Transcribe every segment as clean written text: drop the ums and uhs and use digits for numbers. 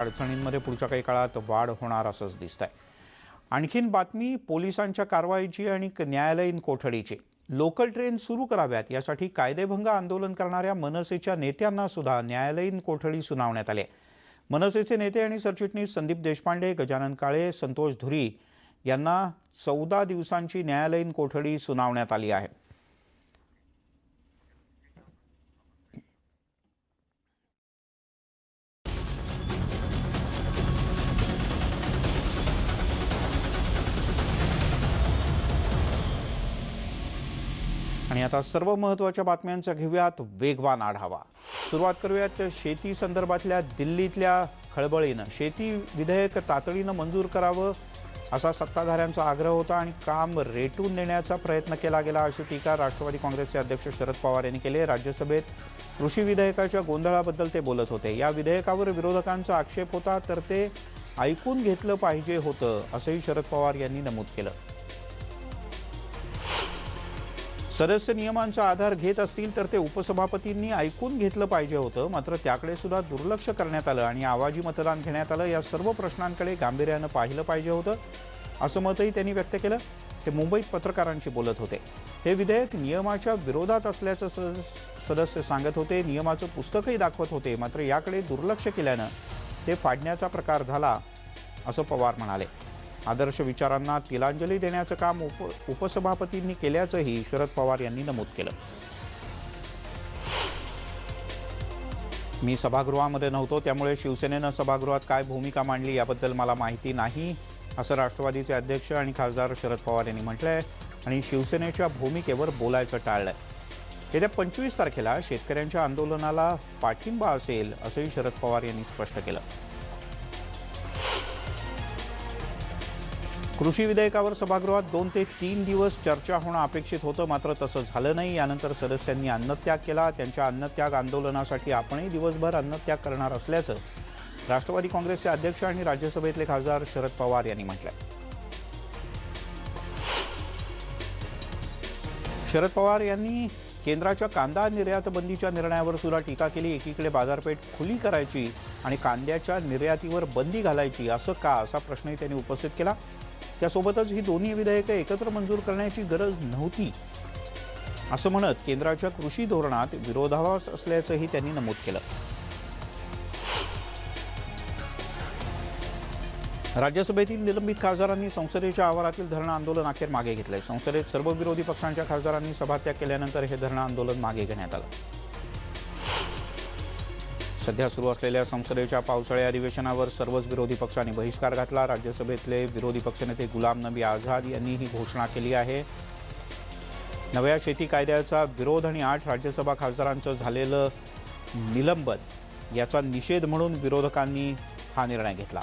अडचणींमध्ये पुढच्या काही काळात वाढ होणार असंच दिसतंय। आणखीन बातमी पोलिसांच्या कारवाईची आणि न्यायालयीन कोठडीची। लोकल ट्रेन सुरू कराव्यात यासाठी कायदेभंग आंदोलन करणाऱ्या मनसेच्या नेत्यांना सुद्धा न्यायालयीन कोठडी सुनावण्यात आली। मनसेचे नेते आणि सरचिटणीस संदीप देशपांडे, गजानन काळे, संतोष धुरी यांना 14 दिवसांची न्यायालयीन कोठडी सुनावण्यात आली आहे। आणि आता सर्व महत्त्वाच्या बातम्यांचा घेऊयात वेगवान आढावा। सुरुवात करूयात शेती संदर्भातल्या दिल्लीतल्या खळबळीनं। शेती विधेयक तातडीनं मंजूर करावं असा सत्ताधाऱ्यांचा आग्रह होता आणि काम रेटून देण्याचा प्रयत्न केला गेला अशी टीका राष्ट्रवादी काँग्रेसचे अध्यक्ष शरद पवार यांनी केली। राज्यसभेत कृषी विधेयकाच्या गोंधळाबद्दल ते बोलत होते। या विधेयकावर विरोधकांचा आक्षेप होता तर ते ऐकून घेतलं पाहिजे होतं असंही शरद पवार यांनी नमूद केलं। सदस्य नियमांचा आधार घेत असतील तर ते उपसभापतींनी ऐकून घेतलं पाहिजे होतं, मात्र त्याकडे सुद्धा दुर्लक्ष करण्यात आलं आणि आवाजी मतदान घेण्यात आलं। या सर्व प्रश्नांकडे गांभीर्यानं पाहिलं पाहिजे होतं असं मतही त्यांनी व्यक्त केलं। ते मुंबईत पत्रकारांशी बोलत होते। हे विधेयक नियमाच्या विरोधात असल्याचं सदस्य सांगत होते। नियमाचं पुस्तकही दाखवत होते, मात्र याकडे दुर्लक्ष केल्यानं ते फाडण्याचा प्रकार झाला असं पवार म्हणाले। आदर्श विचारांना तिलांजली देण्याचं काम उपसभापतींनी केल्याचंही शरद पवार यांनी नमूद केलं। मी सभागृहामध्ये नव्हतो, त्यामुळे शिवसेनेनं सभागृहात काय भूमिका मांडली याबद्दल मला माहिती नाही असं राष्ट्रवादीचे अध्यक्ष आणि खासदार शरद पवार यांनी म्हटलंय आणि शिवसेनेच्या भूमिकेवर बोलायचं टाळलंय। येत्या 25 तारखेला शेतकऱ्यांच्या आंदोलनाला पाठिंबा असेल असंही शरद पवार यांनी स्पष्ट केलं। कृषी विधेयकावर सभागृहात 2 ते 3 दिवस चर्चा होणं अपेक्षित होतं, मात्र तसं झालं नाही। यानंतर सदस्यांनी अन्नत्याग केला। त्यांच्या अन्नत्याग आंदोलनासाठी आपणही दिवसभर अन्नत्याग करणार असल्याचं राष्ट्रवादी काँग्रेसचे अध्यक्ष आणि राज्यसभेतले खासदार शरद पवार यांनी म्हटलंय। शरद पवार यांनी केंद्राच्या कांदा निर्यात बंदीच्या निर्णयावर सुद्धा टीका केली। एकीकडे बाजारपेठ खुली करायची आणि कांद्याच्या निर्यातीवर बंदी घालायची असं का, असा प्रश्नही त्यांनी उपस्थित केला। त्यासोबतच ही दोन्ही विधेयकं एकत्र मंजूर करण्याची गरज नव्हती असं म्हणत केंद्राच्या कृषी धोरणात विरोधाभास असल्याचंही त्यांनी नमूद केलं। राज्यसभेतील निलंबित खासदारांनी संसदेच्या आवारातील धरणं आंदोलन अखेर मागे घेतलंय। संसदेत सर्व विरोधी पक्षांच्या खासदारांनी सभात्याग केल्यानंतर हे धरणं आंदोलन मागे घेण्यात आलं। सध्या सुरू असलेल्या संसदेच्या पावसाळी अधिवेशनावर सर्वच विरोधी पक्षांनी बहिष्कार घातला। राज्यसभेतले विरोधी पक्षनेते गुलाम नबी आझाद यांनी ही घोषणा केली आहे। नव्या शेती कायद्याचा विरोध आणि 8 राज्यसभा खासदारांचं झालेलं निलंबन याचा निषेध म्हणून विरोधकांनी हा निर्णय घेतला।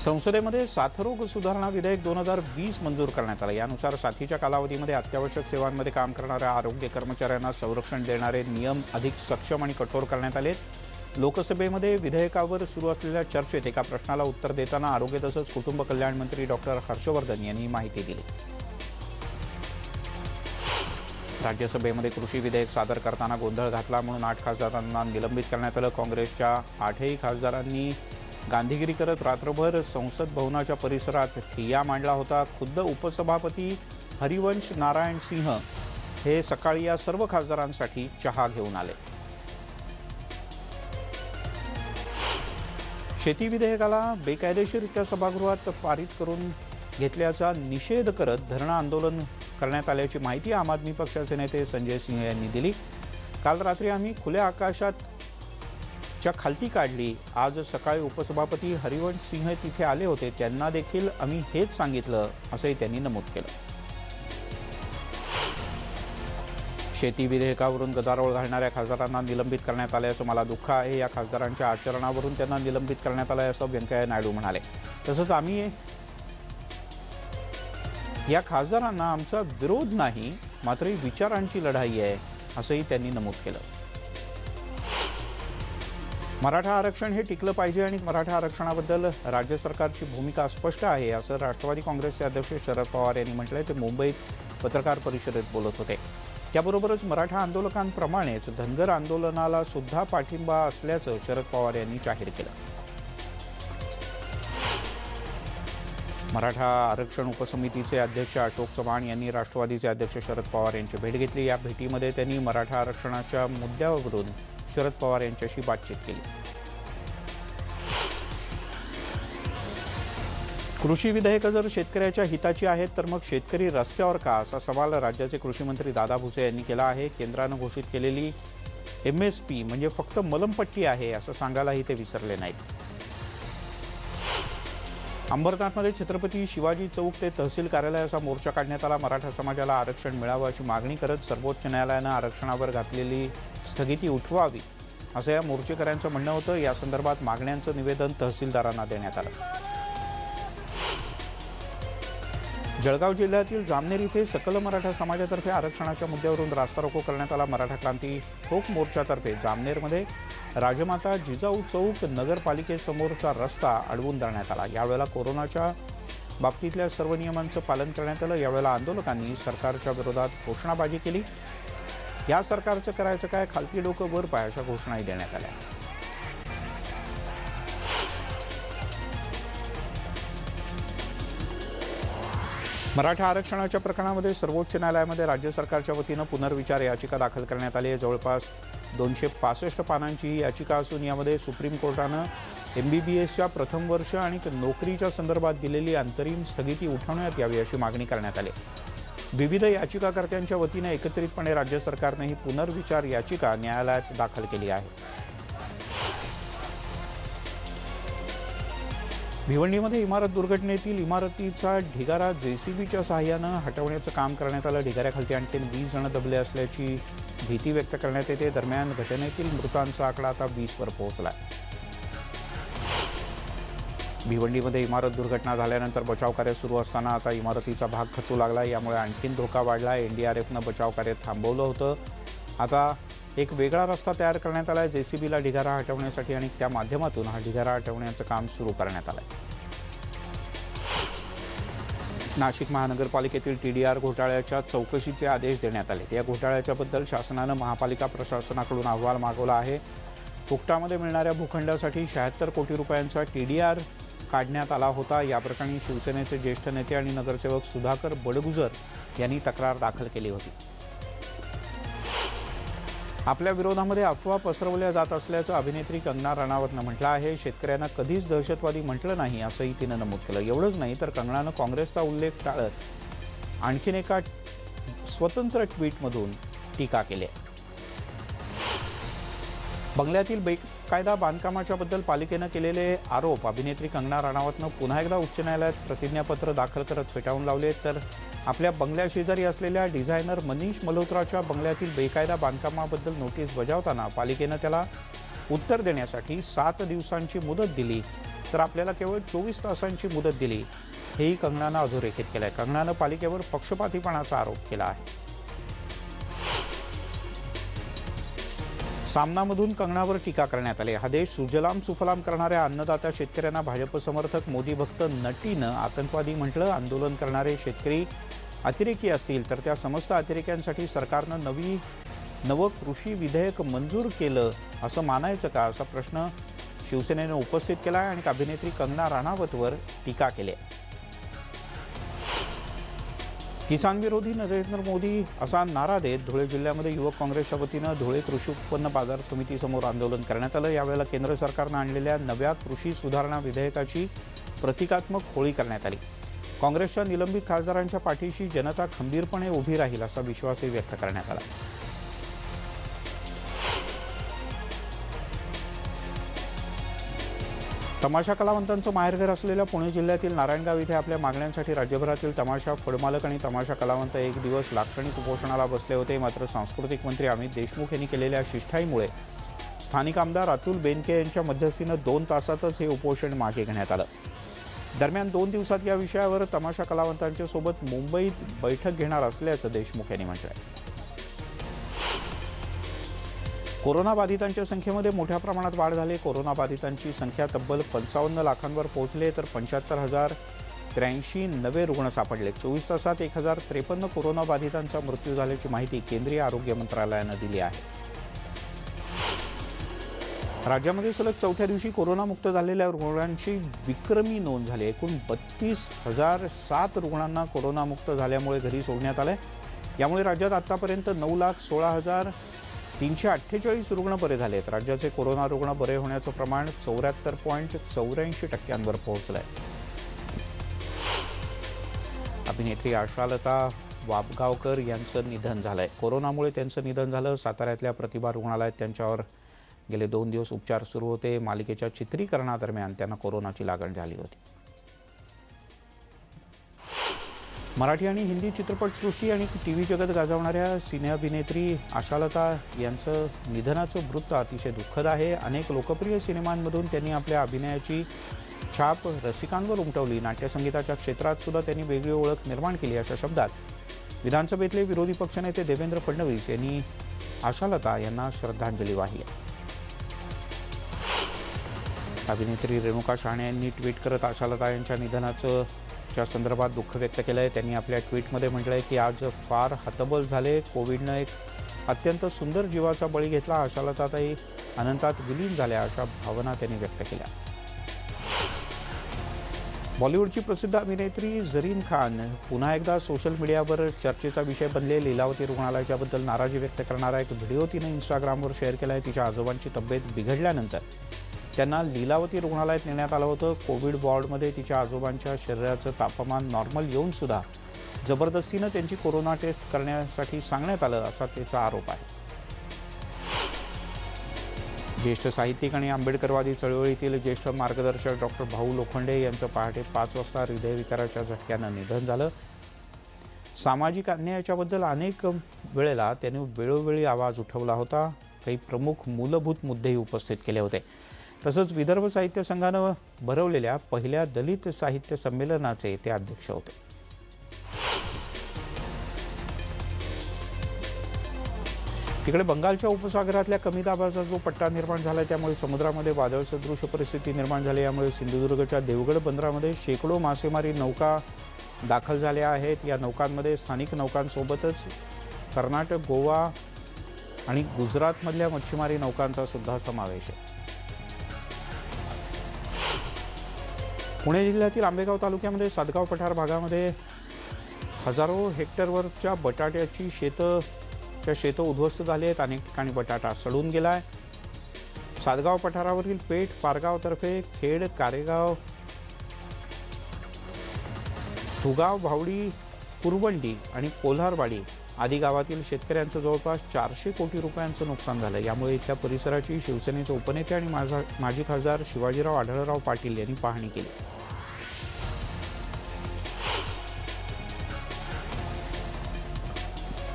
संसदेमध्ये साथरोग सुधारणा विधेयक 2020 मंजूर करण्यात आलं। यानुसार साथीच्या कालावधीमध्ये अत्यावश्यक सेवांमध्ये काम करणाऱ्या आरोग्य कर्मचाऱ्यांना संरक्षण देणारे नियम अधिक सक्षम आणि कठोर करण्यात आले। लोकसभेमध्ये विधेयकावर सुरू असलेल्या चर्चेत एका प्रश्नाला उत्तर देताना आरोग्य तसंच कुटुंब कल्याण मंत्री डॉक्टर हर्षवर्धन यांनी माहिती दिली। राज्यसभेमध्ये कृषी विधेयक सादर करताना गोंधळ घातला म्हणून 8 खासदारांना निलंबित करण्यात आलं। काँग्रेसच्या 8ही खासदारांनी गांधीगिरी करत रात्रभर संसद भवनाच्या परिसरात ठिय्या मांडला होता। खुद्द उपसभापती हरिवंश नारायण सिंह हे सकाळी या सर्व खासदारांसाठी चहा घेऊन आले। शेती विधेयकाला बेकायदेशीररित्या सभागृहात पारित करून घेतल्याचा निषेध करत धरणं आंदोलन करण्यात आल्याची माहिती आम आदमी पक्षाचे नेते संजय सिंह यांनी दिली। काल रात्री आम्ही खुल्या आकाशात खालती काढली। आज सकाळी उपसभापती हरिवंश सिंह तिथे आले होते, त्यांना देखील आम्ही हेच सांगितलं असंही त्यांनी नमूद केलं। शेती विधेयकावरून गदारोळ घालणाऱ्या खासदारांना निलंबित करण्यात आल्याचं मला दुःख आहे। या खासदारांच्या आचरणावरून त्यांना निलंबित करण्यात आलंय असं व्यंकय्या नायडू म्हणाले। तसंच आम्ही या खासदारांना आमचा विरोध नाही, मात्र विचारांची लढाई आहे असंही त्यांनी नमूद केलं। मराठा आरक्षण हे टिकलं पाहिजे आणि मराठा आरक्षणाबद्दल राज्य सरकारची भूमिका स्पष्ट आहे असं राष्ट्रवादी काँग्रेसचे अध्यक्ष शरद पवार यांनी म्हटलंय। ते मुंबईत पत्रकार परिषदेत बोलत होते। त्याबरोबरच मराठा आंदोलकांप्रमाणेच धनगर आंदोलनाला सुद्धा पाठिंबा असल्याचं शरद पवार यांनी जाहीर केलं. मराठा आरक्षण उपसमितीचे अध्यक्ष अशोक चव्हाण यांनी राष्ट्रवादीचे अध्यक्ष शरद पवार यांची भेट घेतली. या भेटीमध्ये त्यांनी मराठा आरक्षणाच्या मुद्द्यावरून शरद पवार यांच्याशी बातचीत केली. कृषी विधेयकं जर शेतकऱ्याच्या हिताची आहेत तर मग शेतकरी रस्त्यावर का, असा सवाल राज्याचे कृषी मंत्री दादा भुसे यांनी केला आहे. केंद्रानं घोषित केलेली MSP म्हणजे फक्त मलमपट्टी आहे असं सांगायलाही ते विसरले नाहीत. अंबरनाथमध्ये छत्रपती शिवाजी चौक ते तहसील कार्यालयाचा मोर्चा काढण्यात आला. मराठा समाजाला आरक्षण मिळावं अशी मागणी करत सर्वोच्च न्यायालयानं आरक्षणावर घातलेली स्थगिती उठवावी असं या मोर्चेकऱ्यांचं म्हणणं होतं. या संदर्भात मागण्यांचं निवेदन तहसीलदारांना देण्यात आलं. जळगाव जिल्ह्यातील जामनेर इथे सकल मराठा समाजातर्फे आरक्षणाच्या मुद्द्यावरून रास्ता रोको करण्यात आला. मराठा क्रांती ठोक मोर्चातर्फे जामनेरमध्ये राजमाता जिजाऊ चौक नगरपालिकेसमोरचा रस्ता अडवून धरण्यात आला. यावेळेला कोरोनाच्या बाबतीतल्या सर्व नियमांचं पालन करण्यात आलं. यावेळेला आंदोलकांनी सरकारच्या विरोधात घोषणाबाजी केली. या सरकारचं करायचं काय, खालती डोकं वर पाय अशा घोषणाही देण्यात आल्या. मराठा आरक्षणाच्या प्रकरणामध्ये सर्वोच्च न्यायालयामध्ये राज्य सरकारच्या वतीनं पुनर्विचार याचिका दाखल करण्यात आली आहे. जवळपास 265 पानांची ही याचिका असून यामध्ये सुप्रीम कोर्टानं MBBSच्या प्रथम वर्ष आणि नोकरीच्या संदर्भात दिलेली अंतरिम स्थगिती उठवण्यात यावी अशी मागणी करण्यात आली. विविध याचिकाकर्त्यांच्या वतीनं एकत्रितपणे राज्य सरकारनं ही पुनर्विचार याचिका न्यायालयात दाखल केली आहे. भिवंडीमध्ये इमारत दुर्घटनेतील इमारतीचा ढिगारा JCBच्या सहाय्यानं हटवण्याचं काम करण्यात आलं. ढिगाऱ्याखाली आणखी 20 जण दबले असल्याची भीती व्यक्त करण्यात येते. दरम्यान घटनेतील मृतांचा आकडा आता 20वर पोहोचला. भिवंडीमध्ये इमारत दुर्घटना झाल्यानंतर बचावकार्य सुरू असताना आता इमारतीचा भाग खचू लागला. यामुळे आणखीन धोका वाढला. NDRFनं बचावकार्य थांबवलं होतं. आता एक वेगळा रस्ता तयार करण्यात आला आहे JCBला ढिगारा हटवण्यासाठी आणि त्या माध्यमातून हा ढिगारा हटवण्याचं काम सुरू करण्यात आलं आहे. नाशिक महानगरपालिकेतील TDR घोटाळ्याच्या चौकशीचे आदेश देण्यात आले. या घोटाळ्याच्याबद्दल शासनानं महापालिका प्रशासनाकडून अहवाल मागवला आहे. फुकटामध्ये मिळणाऱ्या भूखंडासाठी 76 कोटी रुपयांचा TDR काढण्यात आला होता. या प्रकरणी शिवसेनेचे ज्येष्ठ नेते आणि नगरसेवक सुधाकर बडगुजर यांनी तक्रार दाखल केली होती. आपल्या विरोधामध्ये अफवा पसरवल्या जात असल्याचं अभिनेत्री कंगना रणावतनं म्हटलं आहे. शेतकऱ्यांना कधीच दहशतवादी म्हटलं नाही असंही तिनं नमूद केलं. एवढंच नाही तर कंगनानं काँग्रेसचा उल्लेख टाळत आणखीन एका स्वतंत्र ट्विटमधून टीका केली. बंगल्यातील बेकायदा बांधकामाच्या बद्दल पालिकेनं केलेले आरोप अभिनेत्री कंगना रणावतनं पुन्हा एकदा उच्च न्यायालयात प्रतिज्ञापत्र दाखल करत फेटाळून लावले. तर आपल्या बंगल्याशेजारी असलेल्या डिझायनर मनीष मल्होत्राच्या बंगल्यातील बेकायदा बांधकामाबद्दल नोटीस बजावताना पालिकेनं त्याला उत्तर देण्यासाठी 7 दिवसांची मुदत दिली तर आपल्याला केवळ 24 तासांची मुदत दिली, हेही कंगनानं अधोरेखित केलं आहे. कंगनानं पालिकेवर पक्षपातीपणाचा आरोप केला आहे. सामनामधून कंगनावर टीका करण्यात आली. हा देश सुजलाम सुफलाम करणाऱ्या अन्नदाता शेतकऱ्यांना भाजप समर्थक मोदी भक्त नटीनं आतंकवादी म्हटलं. आंदोलन करणारे शेतकरी अतिरेकी असतील तर त्या समस्त अतिरेक्यांसाठी सरकारनं नवं कृषी विधेयक मंजूर केलं असं मानायचं का, असा प्रश्न शिवसेनेनं उपस्थित केला आहे आणि अभिनेत्री कंगना राणावतवर टीका केली आहे. किसान विरोधी नरेंद्र मोदी असा नारा देत धुळे जिल्ह्यामध्ये युवक काँग्रेसच्या वतीनं धुळे कृषी उत्पन्न बाजार समितीसमोर आंदोलन करण्यात आलं. यावेळेला केंद्र सरकारनं आणलेल्या नव्या कृषी सुधारणा विधेयकाची प्रतिकात्मक होळी करण्यात आली. काँग्रेसच्या निलंबित खासदारांच्या पाठीशी जनता खंबीरपणे उभी राहील असा विश्वासही व्यक्त करण्यात आला. तमाशा कलावंतांचं माहेरघर असलेल्या पुणे जिल्ह्यातील नारायणगाव इथे आपल्या मागण्यांसाठी राज्यभरातील तमाशा फडमालक आणि तमाशा कलावंत एक दिवस लाक्षणिक उपोषणाला बसले होते. मात्र सांस्कृतिक मंत्री अमित देशमुख यांनी केलेल्या शिष्टाईमुळे स्थानिक आमदार अतुल बेनके यांच्या मध्यस्थीनं 2 तासातच हे उपोषण मागे घेण्यात आलं. दरम्यान 2 दिवसात या विषयावर तमाशा कलावंतांच्या सोबत मुंबईत बैठक घेणार असल्याचं देशमुख यांनी म्हटलंय. कोरोनाबाधितांच्या संख्येमध्ये मोठ्या प्रमाणात वाढ झाली. कोरोनाबाधितांची संख्या तब्बल 55 लाखांवर पोहोचली तर 83 नवे रुग्ण सापडले. 24 तासात 1053 कोरोनाबाधितांचा मृत्यू झाल्याची माहिती केंद्रीय आरोग्य मंत्रालयानं दिली आहे. राज्यामध्ये सलग चौथ्या दिवशी कोरोनामुक्त झालेल्या रुग्णांची विक्रमी नोंद झाली. एकूण 32,007 रुग्णांना कोरोनामुक्त झाल्यामुळे घरी सोडण्यात आले. यामुळे राज्यात आतापर्यंत 9,16,348 रुग्ण बरे झालेत. राज्याचे कोरोना रुग्ण बरे होण्याचं प्रमाण 74.84% पोहोचलंय. अभिनेत्री आशालता वाबगावकर यांचं निधन झालंय. कोरोनामुळे त्यांचं निधन झालं. साताऱ्यातल्या प्रतिभा रुग्णालयात त्यांच्यावर गेले 2 दिवस उपचार सुरू होते. मालिकेच्या चित्रीकरणादरम्यान त्यांना कोरोनाची लागण झाली होती. मराठी आणि हिंदी चित्रपटसृष्टी आणि टीव्ही जगत गाजवणाऱ्या सिने अभिनेत्री आशालता यांचं निधनाचं वृत्त अतिशय दुःखद आहे. अनेक लोकप्रिय सिनेमांमधून त्यांनी आपल्या अभिनयाची छाप रसिकांवर उमटवली. नाट्यसंगीताच्या क्षेत्रात सुद्धा त्यांनी वेगळी ओळख निर्माण केली. अशा शब्दात विधानसभेतले विरोधी पक्षनेते देवेंद्र फडणवीस यांनी आशालता यांना श्रद्धांजली वाहिली. अभिनेत्री रेणुका शहाणे यांनी ट्विट करत आशालता यांच्या निधनाच्या संदर्भात दुःख व्यक्त केलं आहे. त्यांनी आपल्या ट्विटमध्ये म्हटलं आहे की आज फार हतबल झाले. कोविडनं एक अत्यंत सुंदर जीवाचा बळी घेतला. आशालताताई अनंतात विलीन झाल्या अशा भावना त्यांनी व्यक्त केल्या. बॉलिवूडची प्रसिद्ध अभिनेत्री झरीन खान पुन्हा एकदा सोशल मीडियावर चर्चेचा विषय बनले. लीलावती रुग्णालयाच्याबद्दल नाराजी व्यक्त करणारा एक व्हिडिओ तिने इंस्टाग्रामवर शेअर केला आहे. तिच्या आजोबांची तब्येत बिघडल्यानंतर त्यांना लीलावती रुग्णालयात नेण्यात आलं होतं. कोविड वॉर्डमध्ये तिच्या आजोबांच्या शरीराचं तापमान नॉर्मल येऊन सुद्धा जबरदस्तीनं त्यांची कोरोना टेस्ट करण्यासाठी सांगण्यात आलं असा त्याचा आरोप आहे. ज्येष्ठ साहित्यिक आणि आंबेडकरवादी चळवळीतील ज्येष्ठ मार्गदर्शक डॉक्टर भाऊ लोखंडे यांचं पहाटे 5 वाजता हृदयविकाराच्या झटक्यानं निधन झालं. सामाजिक अन्यायाच्याबद्दल अनेक वेळेला त्यांनी वेळोवेळी आवाज उठवला होता. काही प्रमुख मूलभूत मुद्देही उपस्थित केले होते. तसंच विदर्भ साहित्य संघानं भरवलेल्या पहिल्या दलित साहित्य संमेलनाचे ते अध्यक्ष होते. तिकडे बंगालच्या उपसागरातल्या कमी दाबाचा जो पट्टा निर्माण झाला त्यामुळे समुद्रामध्ये वादळसदृश परिस्थिती निर्माण झाली. यामुळे सिंधुदुर्गच्या देवगड बंदरामध्ये शेकडो मासेमारी नौका दाखल झाल्या आहेत. या नौकांमध्ये स्थानिक नौकांसोबतच कर्नाटक, गोवा आणि गुजरातमधल्या मच्छीमारी नौकांचा सुद्धा समावेश आहे. पुणे जिल्ह्यातील आंबेगाव तालुक्यामध्ये सातगाव पठार भागामध्ये हजारो हेक्टरवरच्या बटाट्याची शेतं उद्ध्वस्त झाली आहेत. अनेक ठिकाणी बटाटा सडून गेला आहे. सातगाव पठारावरील पेठ, पारगावतर्फे खेड, कारेगाव, धुगाव, भावडी, कुरवंडी आणि कोल्हारवाडी आदी गावातील शेतकऱ्यांचं जवळपास 400 कोटी रुपयांचं नुकसान झालं. यामुळे इथल्या परिसराची शिवसेनेचे उपनेते आणि माजी खासदार शिवाजीराव आढळराव पाटील यांनी पाहणी केली.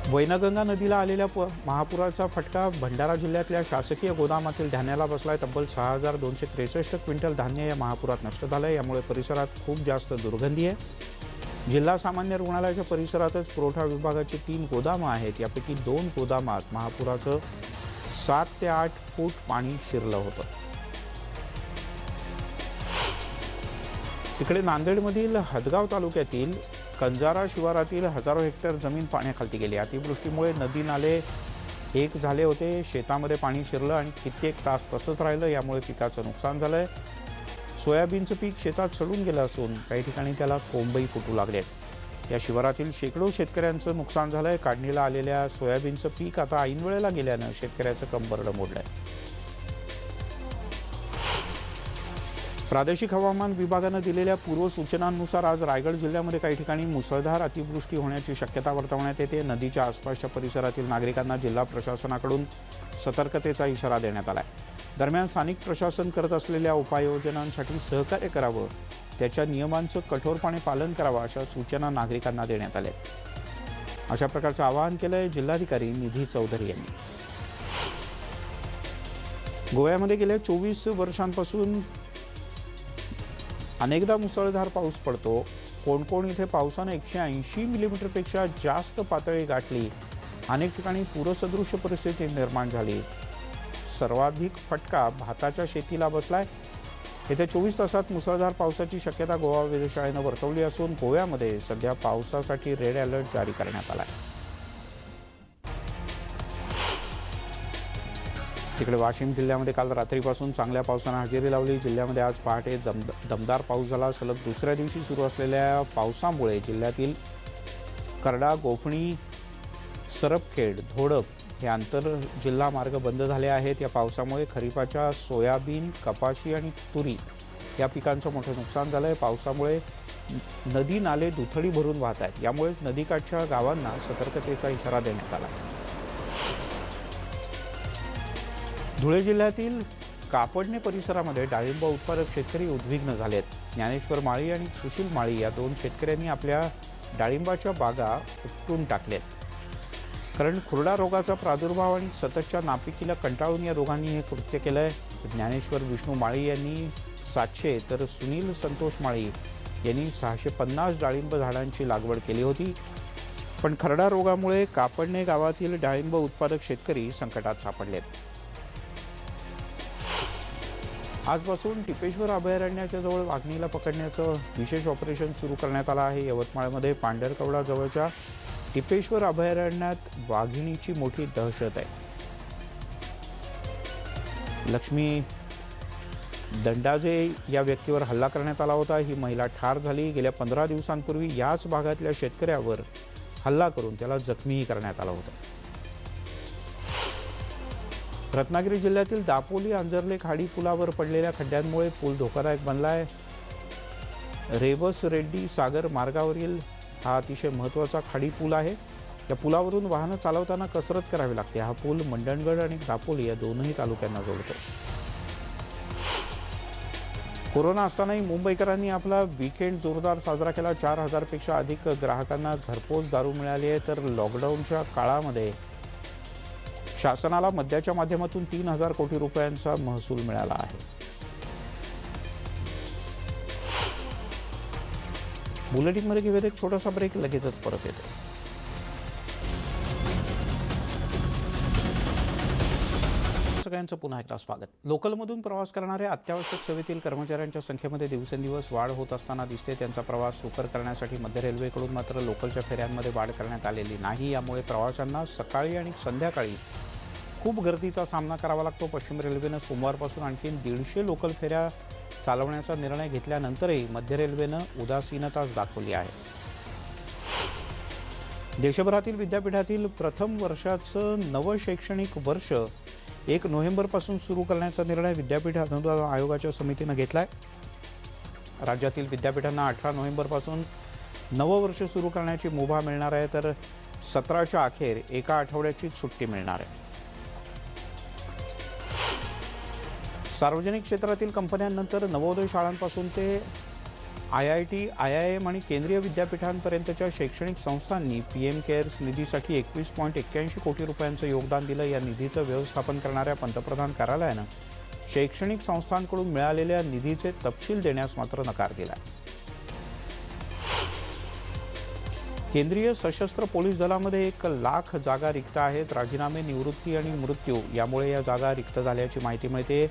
वैनगंगा नदीला आलेल्या महापुराचा फटका भंडारा जिल्ह्यातल्या शासकीय गोदामातील धान्याला बसलाय. तब्बल 6,263 क्विंटल धान्य या महापुरात नष्ट झालंय. यामुळे परिसरात खूप जास्त दुर्गंधी आहे. जिल्हा सामान्य रुग्णालयाच्या परिसरातच पुरवठा विभागाची 3 गोदामं आहेत. यापैकी 2 गोदामात महापुराचं 7 ते 8 फूट पाणी शिरलं होतं. तिकडे नांदेडमधील हदगाव तालुक्यातील कंजारा शिवारातील हजारो हेक्टर जमीन पाण्याखाली गेली. अतिवृष्टीमुळे नदी नाले एक झाले होते. शेतामध्ये पाणी शिरलं आणि कित्येक तास तसंच राहिलं. यामुळे पिकाचं नुकसान झालंय. सोयाबीनचं पीक शेतात सडून गेलं असून काही ठिकाणी त्याला कोंबही फुटू लागलेत. या शिवारातील शेकडो शेतकऱ्यांचं नुकसान झालंय. काढणीला आलेल्या सोयाबीनचं पीक आता ऐन वेळेला गेल्यानं शेतकऱ्याचं कंबरडं मोडलंय. प्रादेशिक हवामान विभागानं दिलेल्या पूर्वसूचनांनुसार आज रायगड जिल्ह्यामध्ये काही ठिकाणी मुसळधार अतिवृष्टी होण्याची शक्यता वर्तवण्यात येते. नदीच्या आसपासच्या परिसरातील नागरिकांना जिल्हा प्रशासनाकडून सतर्कतेचा इशारा देण्यात आला आहे. दरम्यान स्थानिक प्रशासन करत असलेल्या उपाययोजनांसाठी सहकार्य करावं, त्याच्या नियमांचं कठोरपणे पालन करावं अशा सूचना नागरिकांना देण्यात आल्या. अशा प्रकारचं आवाहन केलंय जिल्हाधिकारी निधी चौधरी यांनी. गोव्यामध्ये गेल्या 24 वर्षांपासून अनेकदा मुसळधार पाऊस पडतो. कोणकोण इथे पावसानं 180 मिलीमीटरपेक्षा जास्त पातळी गाठली. अनेक ठिकाणी पूरसदृश परिस्थिती निर्माण झाली. सर्वाधिक फटका भाताच्या शेतीला बसलाय. येत्या 24 तासात मुसळधार पावसाची शक्यता गोवा वेधशाळेनं वर्तवली असून गोव्यामध्ये सध्या पावसासाठी रेड अलर्ट जारी करण्यात आला आहे. तिकडे वाशिम जिल्ह्यामध्ये काल रात्रीपासून चांगल्या पावसानं हजेरी लावली. जिल्ह्यामध्ये आज पहाटे दमदार पाऊस झाला. सलग दुसऱ्या दिवशी सुरू असलेल्या पावसामुळे जिल्ह्यातील करडा, गोफणी, सरपखेड, धोडप हे आंतर जिल्हा मार्ग बंद झाले आहेत. या पावसामुळे खरीपाच्या सोयाबीन, कपाशी आणि तुरी या पिकांचं मोठं नुकसान झालं आहे. पावसामुळे नदी नाले दुथडी भरून वाहत आहेत. यामुळेच नदीकाठच्या गावांना सतर्कतेचा इशारा देण्यात आला. धुळे जिल्ह्यातील कापडणे परिसरामध्ये डाळिंब उत्पादक शेतकरी उद्विग्न झालेत. ज्ञानेश्वर माळी आणि सुशील माळी या दोन शेतकऱ्यांनी आपल्या डाळिंबाच्या बागा उपटून टाकल्यात. कारण खुरडा रोगाचा प्रादुर्भाव आणि सततच्या नापिकीला कंटाळून या दोघांनी हे कृत्य केलं आहे. ज्ञानेश्वर विष्णू माळी यांनी 700 तर सुनील संतोष माळी यांनी 650 डाळिंब झाडांची लागवड केली होती. पण खरडा रोगामुळे कापडणे गावातील डाळिंब उत्पादक शेतकरी संकटात सापडलेत. आजपासून टिपेश्वर अभयारण्याच्या जवळ वाघिणीला पकडण्याचं विशेष ऑपरेशन सुरू करण्यात आलं आहे. यवतमाळमध्ये पांढरकवडा जवळच्या टिपेश्वर अभयारण्यात वाघिणीची मोठी दहशत आहे. लक्ष्मी दंडाजे या व्यक्तीवर हल्ला करण्यात आला होता. ही महिला ठार झाली. गेल्या 15 दिवसांपूर्वी याच भागातल्या शेतकऱ्यावर हल्ला करून त्याला जखमीही करण्यात आलं होतं. रत्नागिरी जिल्ह्यातील दापोली आंजर्ले खाडी पुलावर पडलेल्या खड्ड्यांमुळे पूल धोकादायक बनला आहे. रेवस रेड्डी सागर मार्गावरील हा अतिशय महत्त्वाचा खाडी पूल आहे. या पुलावरून वाहनं चालवताना कसरत करावी लागते. हा पूल मंडणगड आणि दापोली या दोनही तालुक्यांना जोडतो. कोरोना असतानाही मुंबईकरांनी आपला वीकेंड जोरदार साजरा केला. 4000 पेक्षा अधिक ग्राहकांना घरपोच दारू मिळाली आहे. तर लॉकडाऊनच्या काळामध्ये शासनाला मद्याच्या माध्यमातून 3000 कोटी रुपयांचा महसूल मिळाला आहे. बुलेटिनमध्ये घेऊयात एक छोटासा ब्रेक, लगेचच परत येतो. सगळ्यांचं पुन्हा एकदा स्वागत. लोकलमधून प्रवास करणाऱ्या अत्यावश्यक सेवेतील कर्मचाऱ्यांच्या संख्येमध्ये दिवसेंदिवस वाढ होत असताना दिसते. त्यांचा प्रवास सुकर करण्यासाठी मध्य रेल्वेकडून मात्र लोकलच्या फेऱ्यांमध्ये वाढ करण्यात आलेली नाही. यामुळे प्रवाशांना सकाळी आणि संध्याकाळी खूप गर्दीचा सामना करावा लागतो. पश्चिम रेल्वेनं सोमवारपासून आणखी 150 लोकल फेऱ्या चालवण्याचा निर्णय घेतल्यानंतरही मध्य रेल्वेनं उदासीनताच दाखवली आहे. देशभरातील विद्यापीठातील प्रथम वर्षाचं नवं शैक्षणिक वर्ष 1 नोव्हेंबरपासून सुरू करण्याचा निर्णय विद्यापीठ अनुदान आयोगाच्या समितीनं घेतला आहे. राज्यातील विद्यापीठांना 18 नोव्हेंबरपासून नवं वर्ष सुरू करण्याची मुभा मिळणार आहे. तर 17च्या अखेर एका आठवड्याची सुट्टी मिळणार आहे. सार्वजनिक क्षेत्रातील कंपन्यांनंतर नवोदय शाळांपासून ते IIT, IIM आणि केंद्रीय विद्यापीठांपर्यंतच्या शैक्षणिक संस्थांनी PM केअर्स निधीसाठी 21.81 कोटी रुपयांचं योगदान दिलं. या निधीचं व्यवस्थापन करणाऱ्या पंतप्रधान कार्यालयानं शैक्षणिक संस्थांकडून मिळालेल्या निधीचे तपशील देण्यास मात्र नकार दिला. केंद्रीय सशस्त्र पोलीस दलामध्ये 1,00,000 जागा रिक्त आहेत. राजीनामे, निवृत्ती आणि मृत्यू यामुळे या जागा रिक्त झाल्याची माहिती मिळते.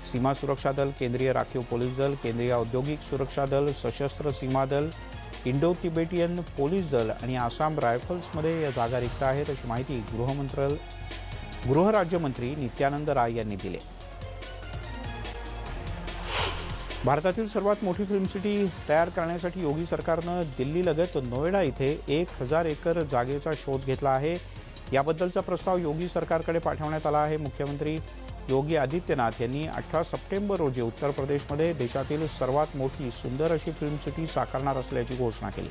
सीमा सुरक्षा दल, केंद्रीय राखीव पोलीस दल, केंद्रीय औद्योगिक सुरक्षा दल, सशस्त्र सीमा दल, इंडो तिबेटियन पोलीस दल आणि आसाम रायफल्समध्ये या जागा रिक्त आहेत अशी माहिती गृहराज्यमंत्री नित्यानंद राय यांनी दिली. भारतातील सर्वात मोठी फिल्म सिटी तयार करण्यासाठी योगी सरकारनं दिल्लीलगत नोएडा इथे 1000 एकर जागेचा शोध घेतला आहे. याबद्दलचा प्रस्ताव योगी सरकारकडे पाठवण्यात आला आहे. मुख्यमंत्री योगी आदित्यनाथ यांनी 18 सप्टेंबर रोजी उत्तर प्रदेशमध्ये देशातील सर्वात मोठी सुंदर अशी फिल्म सिटी साकारणार असल्याची घोषणा केली.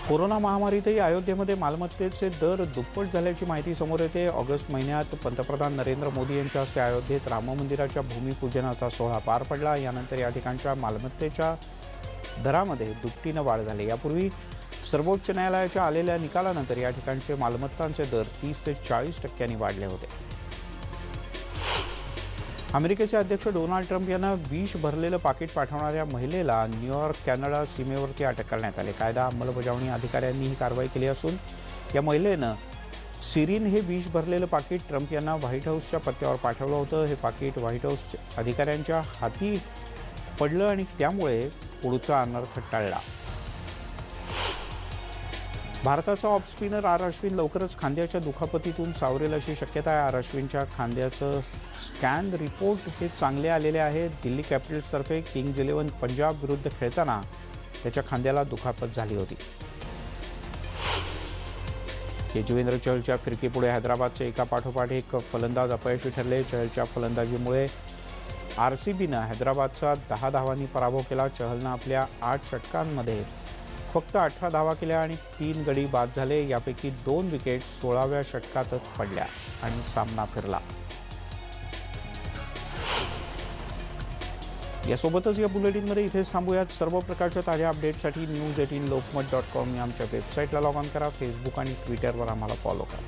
कोरोना महामारीतही अयोध्येमध्ये मालमत्तेचे दर दुप्पट झाल्याची माहिती समोर येते. ऑगस्ट महिन्यात पंतप्रधान नरेंद्र मोदी यांच्या हस्ते अयोध्येत राम मंदिराच्या भूमिपूजनाचा सोहळा पार पडला. यानंतर या ठिकाणच्या मालमत्तेच्या दरामध्ये दुपटीनं वाढ झाली. यापूर्वी सर्वोच्च न्यायालयाच्या आलेल्या निकालानंतर या ठिकाणचे मालमत्तांचे दर 30 ते 40% वाढले होते. अमेरिकेचे अध्यक्ष डोनाल्ड ट्रम्प यांना विष भरलेलं पाकिट पाठवणाऱ्या महिलेला न्यूयॉर्क कॅनडा सीमेवरती अटक करण्यात आली. कायदा अंमलबजावणी अधिकाऱ्यांनी ही कारवाई केली असून या महिलेनं सिरीन हे विष भरलेलं पाकिट ट्रम्प यांना व्हाईट हाऊसच्या पत्त्यावर पाठवलं होतं. हे पाकिट व्हाईट हाऊस अधिकाऱ्यांच्या हाती पडलं आणि त्यामुळे पुढचा अनर्थ टळला. भारताचा ऑफ स्पिनर आर अश्विन लवकरच खांद्याच्या दुखापतीतून सावरेल अशी शक्यता आहे. आर अश्विनच्या खांद्याचं स्कॅन रिपोर्ट हे चांगले आलेले आहेत. दिल्ली कॅपिटल्सतर्फे किंग्ज 11 पंजाब विरुद्ध खेळताना त्याच्या खांद्याला दुखापत झाली होती. युजवेंद्र चहलच्या फिरकीपुढे हैदराबादचे एकापाठोपाठ एक फलंदाज अपयशी ठरले. चहलच्या फलंदाजीमुळे आरसीबीनं हैदराबादचा 10 धावांनी पराभव केला. चहलनं आपल्या 8 षटकांमध्ये फक्त 18 धावा केल्या आणि 3 गडी बाद झाले. यापैकी 2 विकेट 16व्या षटकातच पडल्या आणि सामना फिरला. यासोबतच या बुलेटिनमध्ये इथेच थांबूयात. सर्व प्रकारच्या ताज्या अपडेटसाठी news18lokmat.com या आमच्या वेबसाईटला लॉग ऑन करा. फेसबुक आणि ट्विटरवर आम्हाला फॉलो करा.